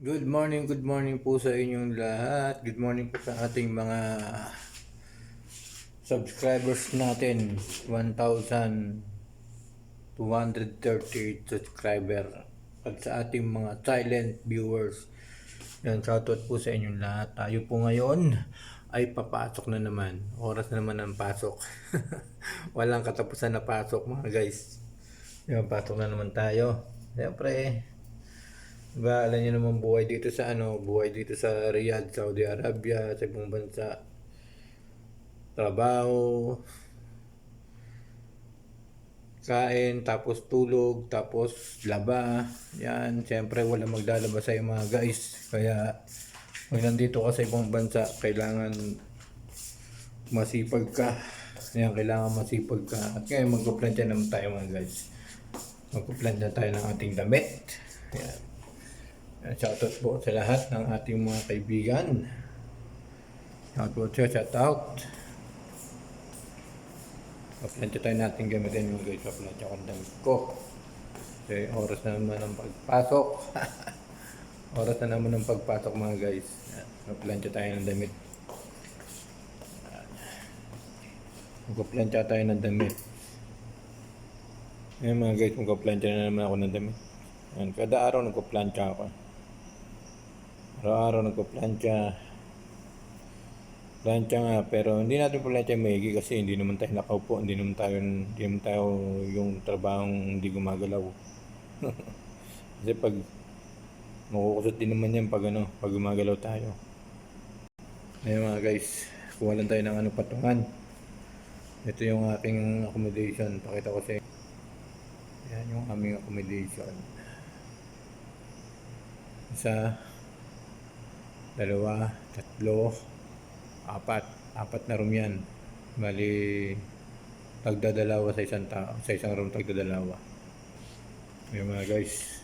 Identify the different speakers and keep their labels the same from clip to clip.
Speaker 1: Good morning po sa inyong lahat. Good morning po sa ating mga subscribers natin. 1,238 subscriber. At sa ating mga silent viewers. Yan, shoutout po sa inyong lahat. Tayo po ngayon ay papasok na naman. Oras na naman ng pasok. Walang katapusan na pasok mga guys. Yan, pasok na naman tayo. Siyempre, diba, alam niyo naman buhay dito sa Riyadh, Saudi Arabia, sa ibang bansa. Trabaho, kain, tapos tulog, tapos laba. Yan, siyempre wala maglalaba sa mga guys. Kaya pag nandito ka sa ibang bansa, kailangan masipag ka. Yan, kailangan masipag ka. At kaya magkuplantya naman tayo mga guys. Magkuplantya tayo ng ating damit. Yan. Shoutout po sa lahat ng ating mga kaibigan. Shoutout. Paplantya tayo natin gamitin yung guys. Paplantya ko ang damit ko. Okay, oras na naman ng pagpasok. Oras na naman ng pagpasok mga guys. Paplantya tayo ng damit. Magpaplantya tayo ng damit. Ayan mga guys, magpaplantya na naman ako ng damit. Ayan, kada araw nagpaplantya ako. Araw-araw nagpa-plancha nga, pero hindi natin plancha maigi kasi hindi naman tayo nakaupo, hindi naman tayo yung trabahong hindi gumagalaw. Kasi pag makukusot din naman yan pag gumagalaw tayo. Ayun mga guys, kuha lang tayo ng patungan. Ito yung aking accommodation, pakita ko sa inyo. Yan yung aming accommodation. Isa, dalawa, tatlo, apat na room yan. Bali tagdadalawa sa isang tao, sa isang room tagdadalawa. Ayun mga guys,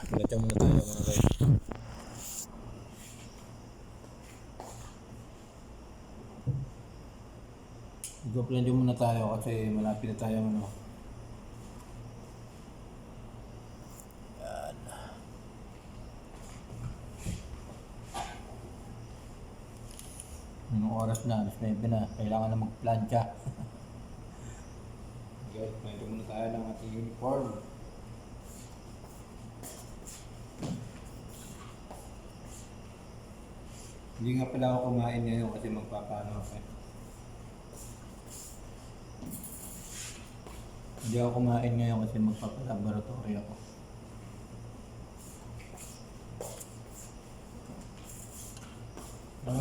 Speaker 1: pinatya muna tayo mga guys. Igoplan muna tayo kasi malapit na tayo Anong oras na? Alas 9 na. Kailangan na magplantya. Guys, plantya muna tayo ng ating uniform. Hindi nga pala ako kumain ngayon kasi magpapano ako. Hindi ako kumain ngayon kasi magpapalaboratory ako.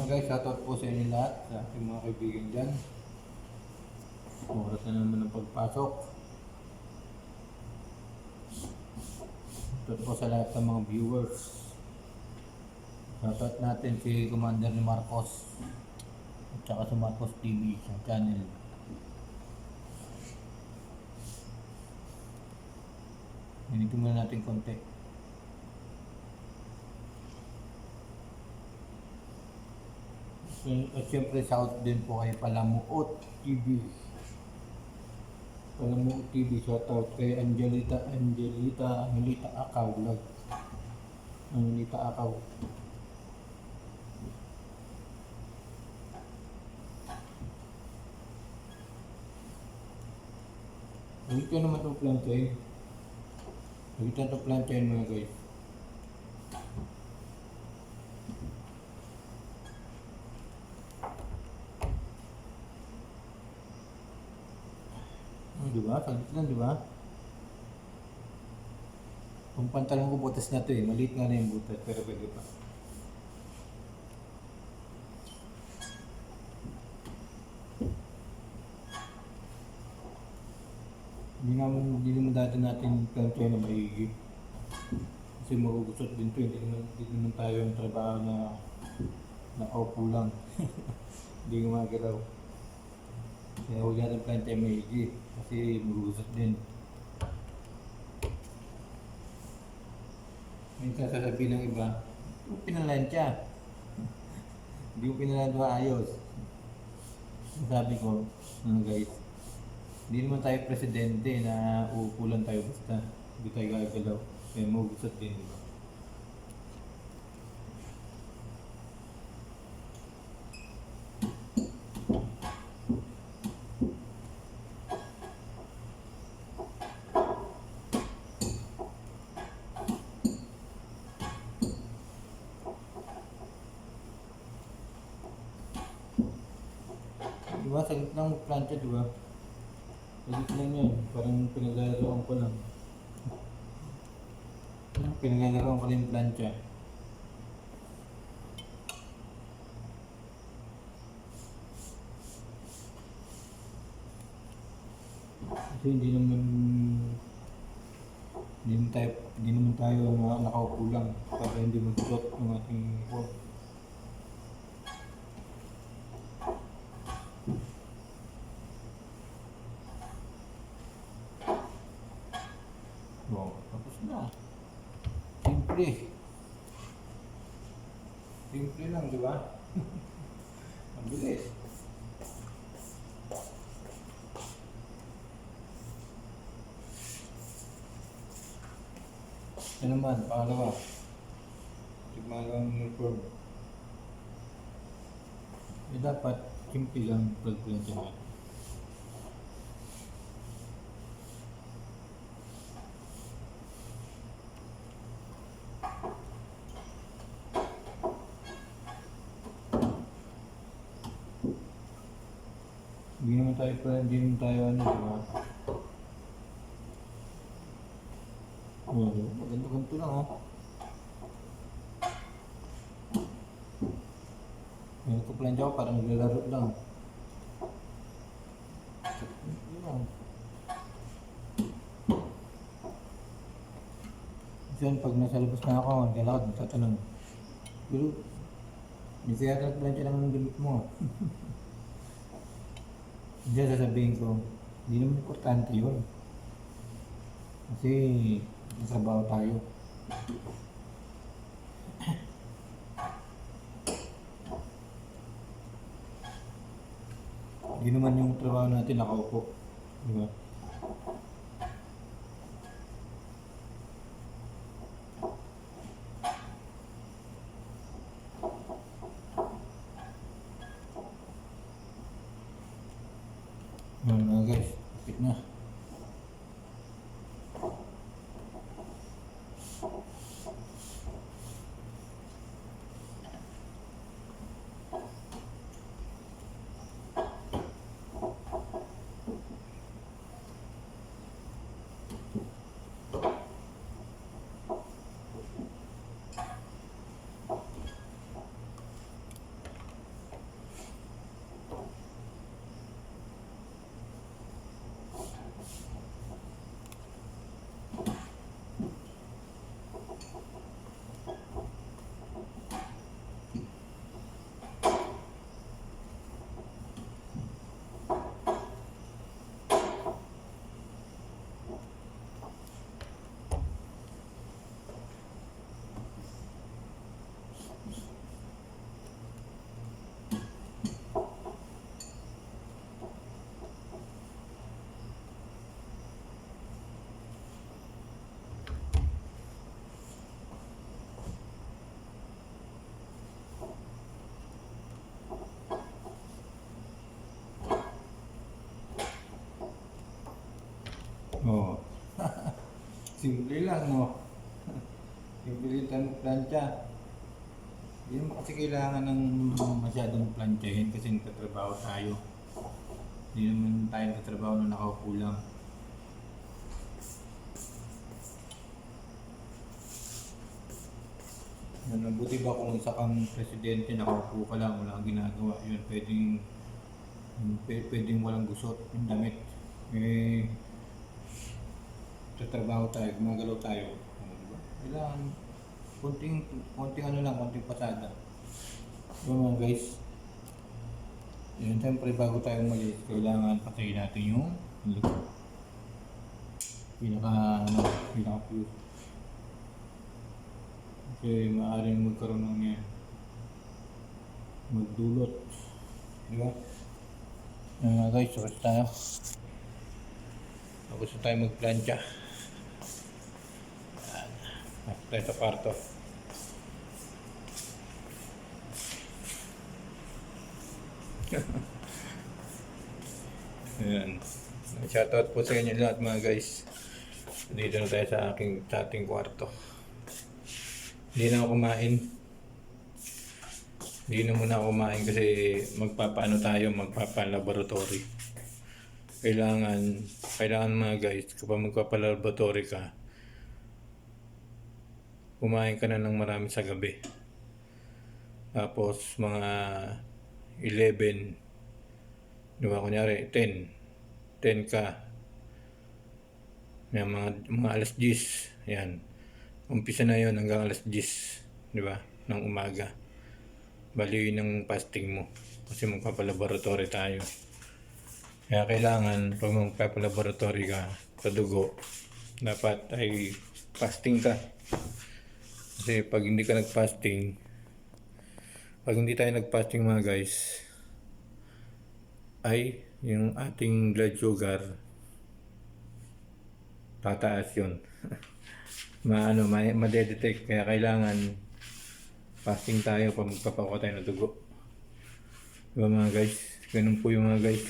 Speaker 1: Guys, shoutout po sa inyo lahat, sa ating mga kaibigan dyan. Oras na naman ng pagpasok. Shoutout po sa lahat ng mga viewers. Shoutout natin si Commander ni Marcos at saka sa Marcos TV sa channel. Hinitin muna natin konti. At syempre shout din po kay Palamuot TV. Palamuot TV, shoutout kay Angelita Akaw vlog. Angelita Akaw. Ulit ka naman itong plancha. Ulit na itong plancha mga guys. Diba? Saglit lang, diba? Kung pantalon ko butas na to maliit nga na yung butas, pero pwede pa. Hindi naman dati natin plancha na maigi. Kasi magugusot din to, hindi naman tayo yung trabaho na nakaupo lang. Hindi gumagalaw. Kaya huwag natin plancha maigi kasi magugusot din. Minsan sasabihin ng iba, hindi mo pinalantya. Hindi mo pinalantya ayos. Sabi ko, guys, hindi naman tayo presidente na uupo lang tayo basta hindi tayo gagalaw. Kaya magugusot din, diba? Diba? Saglit lang mag-plancha, diba? Saglit lang yan. Parang pinaglalaroan ko lang. Pinaglalaro ko din plancha. Kasi hindi naman tayo nakaupo lang para hindi magsuot ng ating phone. So, tapos na. Simple. Simple lang, di ba? Ang bilis. Ito naman, pangalawa. Tigmangang uniform. Dapat simple lang pag-plancha natin. Hindi naman tayo ano, diba? Ganito lang, oh. Yung nagpa-plancha ko parang naglalaro lang. Yun lang. Diyan, pag nasa labas na ako, naglalakad, magtatanong. Pero, hindi kaya nagplancha lang ng damit mo. Diyan sasabihin ko, hindi naman importante yun. Kasi, nasabaw tayo. Hindi naman yung trabaho natin nakaupo. Di ba? Yan guys, kapit na. Oh. Simple lang, no? Simple lang plancha. Hindi mo kasi kailangan ng masyadong planchahin kasi nagtatrabaho tayo. Hindi naman tayo nagtatrabaho na nakaupo lang. Mabuti ba kung isa kang presidente, nakaupo ka lang, wala kang ginagawa. Yun, pwedeng walang gusot yung damit. Eh, tatrabaho tayo, gumagalaw tayo. Diba? Kailangan konting ano lang, konting pasada. Yun mga guys. Yun, siyempre bago tayo umalis, kailangan patayin natin yung pinaka fuse. Kasi maaaring magkaroon ng magdulot. Diba? Yun mga guys, tapos tayo. Tapos na tayo magplancha. Tayo sa kwarto. Ayan. Shoutout po sa inyo lahat mga guys. Dito na tayo sa ating kwarto. Hindi na ako kumain. Hindi na muna ako kumain kasi magpapaano tayo, magpapalaboratory. Kailangan mga guys, kapag magpapalaboratory ka, kumain ka na ng marami sa gabi. Tapos mga 11, di ba, kunyari 10 ka, yan, mga alas 10, yan. Umpisa na yon hanggang alas 10, di ba, ng umaga. Bali yun ang fasting mo kasi magpapalaboratory tayo. Kaya kailangan pag magpapalaboratory ka sa dugo, dapat ay fasting ka. Kasi pag hindi ka nag-fasting, pag hindi tayo nag-fasting mga guys, ay yung ating blood sugar tataas yun. Madedetect. Kaya kailangan fasting tayo pag magpapakuha tayo ng dugo. Diba mga guys? Ganun po yung mga guys.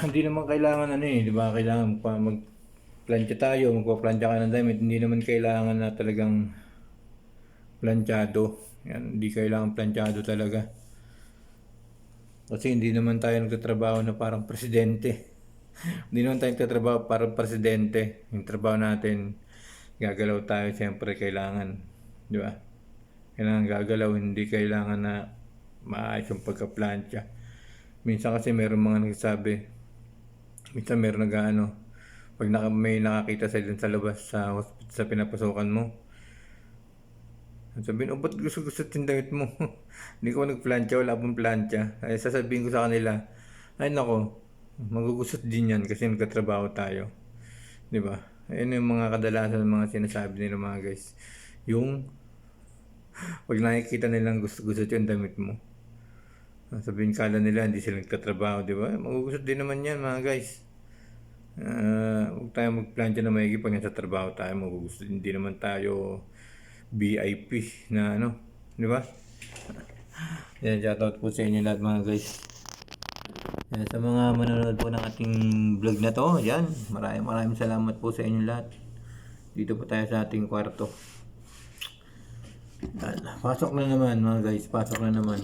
Speaker 1: Hindi naman kailangan di ba? Kailangan pa magplantya tayo, magpaplantya ka ng damit. Hindi naman kailangan na talagang planchado. Yan, hindi kailangan planchado talaga. Kasi hindi naman tayo nagtatrabaho na parang presidente. Hindi naman tayo nagtatrabaho parang presidente. Yung trabaho natin, gagalaw tayo, siyempre kailangan. Di ba? Kailangan gagalaw, hindi kailangan na maayos yung pagka-plancha. Minsan kasi meron mga nagsasabi, minsan meron pag may nakakita sa sa labas sa pinapasukan mo, sabihin, ba't gusto yung damit mo? Hindi ko nagplancha, wala pong plancha. Ay, sasabihin ko sa kanila, ay nako, magugusot din yan kasi nagkatrabaho tayo. Di ba? Ayun yung mga kadalasan ng mga sinasabi nila mga guys. Yung pag nakikita nilang gusto yung damit mo, sabihin kala nila hindi sila nagtatrabaho, di ba? Magugusot din naman yan mga guys. Huwag tayo magplancha na maigi pag nasa trabaho tayo, magugusot. Hindi naman tayo VIP na di ba? Yan, shoutout po sa inyo lahat mga guys. Yan, sa mga manonood po ng ating vlog na to, yan, maraming salamat po sa inyo lahat. Dito po tayo sa ating kwarto. Yan, pasok na naman mga guys, pasok na naman.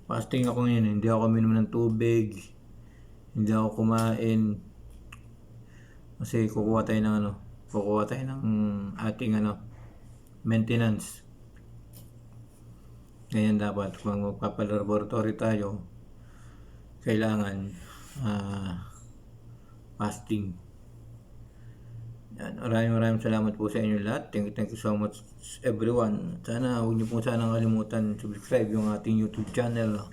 Speaker 1: Fasting ako ngayon, hindi ako minom ng tubig, hindi ako kumain. Kasi kukuha tayo ng ating maintenance. Ngayon dapat kung magpapalaboratory tayo, kailangan fasting. Yan, maraming salamat po sa inyo lahat. Thank you so much everyone. Sana huwag niyo po sanang kalimutan subscribe yung ating YouTube channel,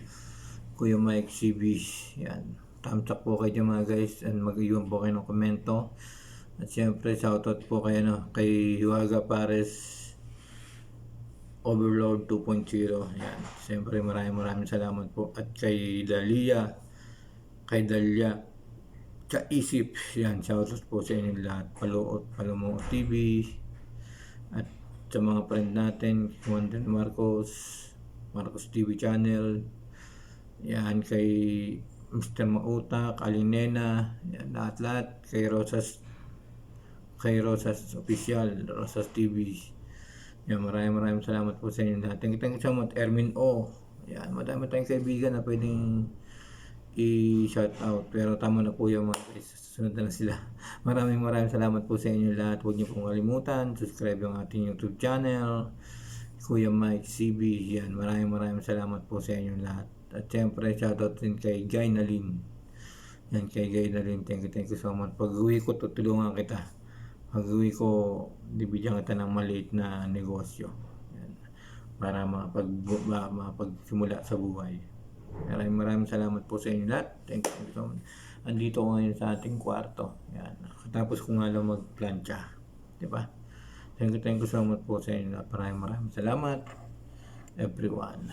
Speaker 1: Kuya Mike CB. Yan, thumbs up po kayo mga guys, and mag-iwan po kayo ng komento. At syempre shoutout po kayo kay Hiwaga Pares Overload 2.0. Yan, syempre maraming salamat po. At kay Dalia Kaisip, yan, shoutout po sa inyo lahat. Palumo TV, at sa mga friend natin, Juan Marcos TV channel, yan, kay Mr. Mautak, Aling Nena, yan, lahat, kay Rosas Official, Rosas TV. Yan, maraming salamat po sa inyo lahat. Thank you so much, Ermin O. Yan, madami tayong kaibigan na pwedeng i-shout out, pero tama na po yung mga guys, susunod na sila. Maraming salamat po sa inyo lahat. Huwag niyo pong kalimutan subscribe yung ating YouTube channel, Kuya Mike CB. Yan, maraming salamat po sa inyo lahat. At syempre shoutout din kay Gaynalyn. Yan, kay Gaynalyn, thank you so much. Pag uwi ko, tutulungan kita. Pag uwi ko, bibigyan kita ng maliit na negosyo. Yan, para mapagsimula sa buhay. Maraming salamat po sa inyo lahat. Thank you so much. Andito ko ngayon sa ating kwarto. Yan. Tapos ko nga lang magplancha. Diba? Thank you so much po sa inyo lahat. Maraming salamat everyone.